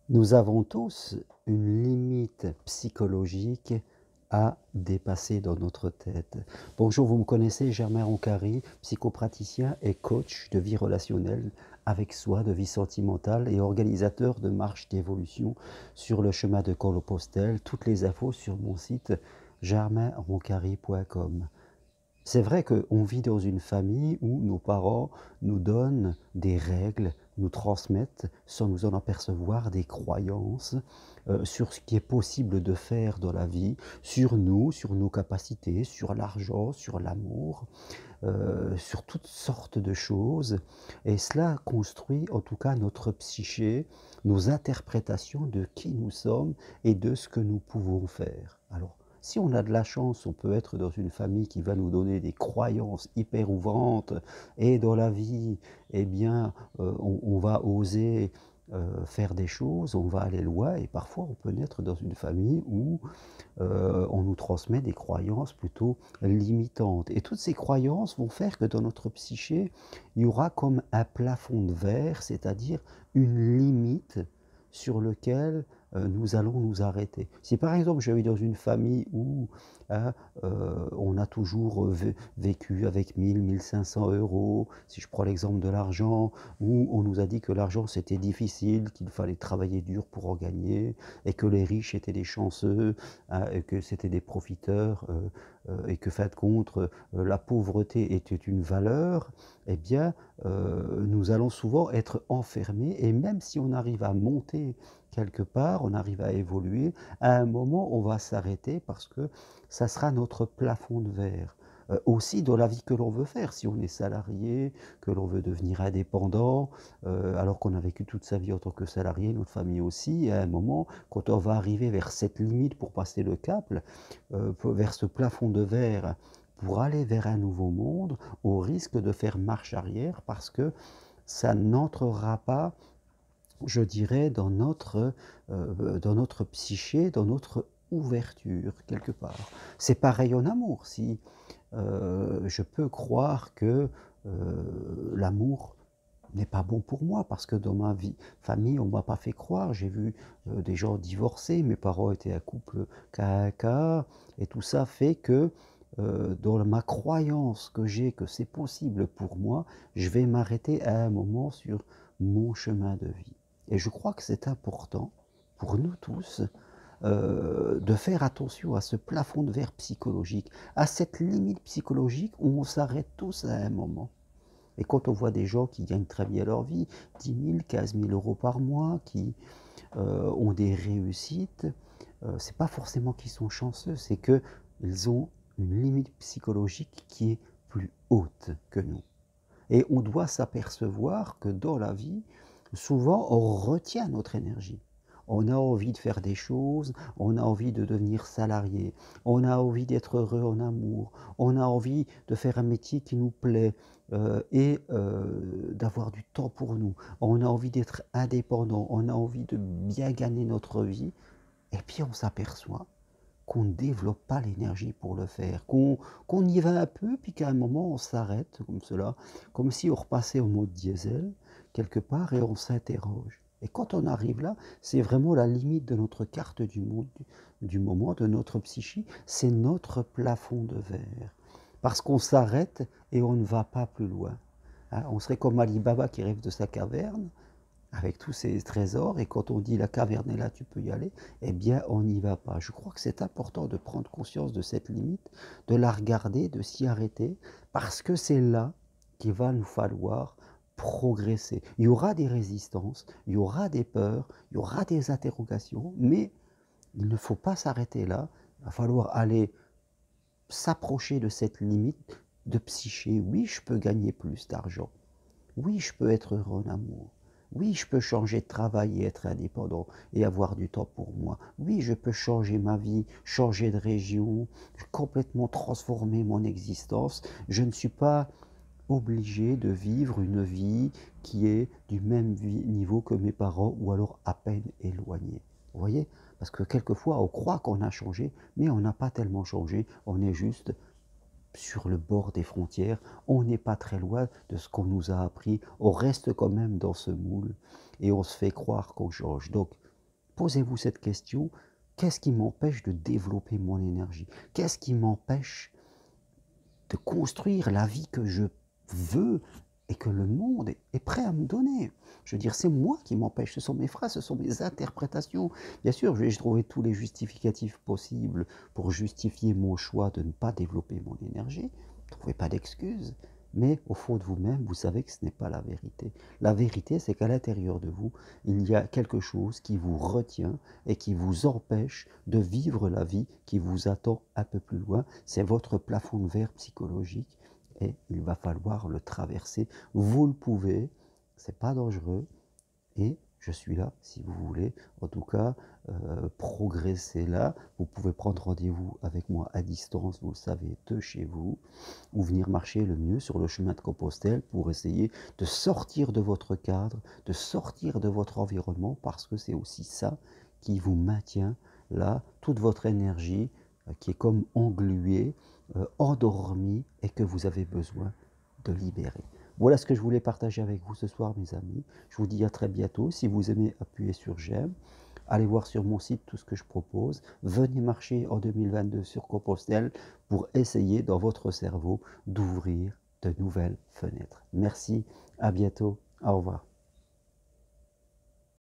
Nous avons tous une limite psychologique à dépasser dans notre tête. Bonjour, vous me connaissez, Germain Roncari, psychopraticien et coach de vie relationnelle avec soi, de vie sentimentale et organisateur de marches d'évolution sur le chemin de Compostelle. Toutes les infos sur mon site germainroncari.com. C'est vrai qu'on vit dans une famille où nos parents nous donnent des règles, nous transmettent, sans nous en apercevoir, des croyances sur ce qui est possible de faire dans la vie, sur nous, sur nos capacités, sur l'argent, sur l'amour, sur toutes sortes de choses. Et cela construit en tout cas notre psyché, nos interprétations de qui nous sommes et de ce que nous pouvons faire. Alors, si on a de la chance, on peut être dans une famille qui va nous donner des croyances hyper ouvrantes et dans la vie, eh bien, on va oser faire des choses, on va aller loin et parfois on peut naître dans une famille où on nous transmet des croyances plutôt limitantes. Et toutes ces croyances vont faire que dans notre psyché, il y aura comme un plafond de verre, c'est-à-dire une limite sur lequel nous allons nous arrêter. Si par exemple je vis dans une famille où hein, on a toujours vécu avec 1 500 €, si je prends l'exemple de l'argent, où on nous a dit que l'argent c'était difficile, qu'il fallait travailler dur pour en gagner, et que les riches étaient des chanceux, hein, et que c'était des profiteurs, et que fin de compte, la pauvreté était une valeur, eh bien, nous allons souvent être enfermés et même si on arrive à monter quelque part, on arrive à évoluer, à un moment, on va s'arrêter parce que ça sera notre plafond de verre. Aussi dans la vie que l'on veut faire, si on est salarié, que l'on veut devenir indépendant, alors qu'on a vécu toute sa vie en tant que salarié, notre famille aussi, à un moment, quand on va arriver vers cette limite pour passer le cap, vers ce plafond de verre, pour aller vers un nouveau monde, on risque de faire marche arrière parce que ça n'entrera pas, je dirais, dans notre psyché, dans notre ouverture, quelque part. C'est pareil en amour. Si je peux croire que l'amour n'est pas bon pour moi parce que dans ma vie famille, on m'a pas fait croire. J'ai vu, des gens divorcer, mes parents étaient un couple KK et tout ça fait que, dans ma croyance que j'ai que c'est possible pour moi, je vais m'arrêter à un moment sur mon chemin de vie et je crois que c'est important pour nous tous, de faire attention à ce plafond de verre psychologique, à cette limite psychologique où on s'arrête tous à un moment. Et quand on voit des gens qui gagnent très bien leur vie, 10 000, 15 000 € par mois, qui ont des réussites, c'est pas forcément qu'ils sont chanceux, c'est qu'ils ont une limite psychologique qui est plus haute que nous. Et on doit s'apercevoir que dans la vie, souvent on retient notre énergie. On a envie de faire des choses, on a envie de devenir salarié, on a envie d'être heureux en amour, on a envie de faire un métier qui nous plaît et d'avoir du temps pour nous. On a envie d'être indépendant, on a envie de bien gagner notre vie. Et puis on s'aperçoit qu'on ne développe pas l'énergie pour le faire, qu'on y va un peu, puis qu'à un moment on s'arrête comme cela, comme si on repassait au mode diesel quelque part et on s'interroge. Et quand on arrive là, c'est vraiment la limite de notre carte du monde, du moment, de notre psyché, c'est notre plafond de verre. Parce qu'on s'arrête et on ne va pas plus loin. Hein, on serait comme Ali Baba qui rêve de sa caverne, avec tous ces trésors, et quand on dit la caverne est là, tu peux y aller, eh bien on n'y va pas. Je crois que c'est important de prendre conscience de cette limite, de la regarder, de s'y arrêter, parce que c'est là qu'il va nous falloir progresser. Il y aura des résistances, il y aura des peurs, il y aura des interrogations, mais il ne faut pas s'arrêter là. Il va falloir aller s'approcher de cette limite de psyché. Oui, je peux gagner plus d'argent. Oui, je peux être heureux en amour. Oui, je peux changer de travail et être indépendant et avoir du temps pour moi. Oui, je peux changer ma vie, changer de région, complètement transformer mon existence. Je ne suis pas obligé de vivre une vie qui est du même niveau que mes parents ou alors à peine éloignée. Vous voyez? Parce que quelquefois, on croit qu'on a changé, mais on n'a pas tellement changé. On est juste sur le bord des frontières, on n'est pas très loin de ce qu'on nous a appris, on reste quand même dans ce moule et on se fait croire qu'on change. Donc, posez-vous cette question, qu'est-ce qui m'empêche de développer mon énergie? Qu'est-ce qui m'empêche de construire la vie que je veux et que le monde est prêt à me donner? Je veux dire, c'est moi qui m'empêche, ce sont mes phrases, ce sont mes interprétations. Bien sûr, je vais trouver tous les justificatifs possibles pour justifier mon choix de ne pas développer mon énergie. Ne trouvez pas d'excuses. Mais au fond de vous-même, vous savez que ce n'est pas la vérité. La vérité, c'est qu'à l'intérieur de vous, il y a quelque chose qui vous retient et qui vous empêche de vivre la vie qui vous attend un peu plus loin. C'est votre plafond de verre psychologique et il va falloir le traverser. Vous le pouvez, c'est pas dangereux et je suis là si vous voulez. En tout cas, progresser là. Vous pouvez prendre rendez-vous avec moi à distance, vous le savez, de chez vous, ou venir marcher le mieux sur le chemin de Compostelle pour essayer de sortir de votre cadre, de sortir de votre environnement, parce que c'est aussi ça qui vous maintient là, toute votre énergie qui est comme engluée, endormie et que vous avez besoin de libérer. Voilà ce que je voulais partager avec vous ce soir, mes amis. Je vous dis à très bientôt. Si vous aimez, appuyez sur j'aime. Allez voir sur mon site tout ce que je propose. Venez marcher en 2022 sur Compostelle pour essayer dans votre cerveau d'ouvrir de nouvelles fenêtres. Merci, à bientôt, au revoir.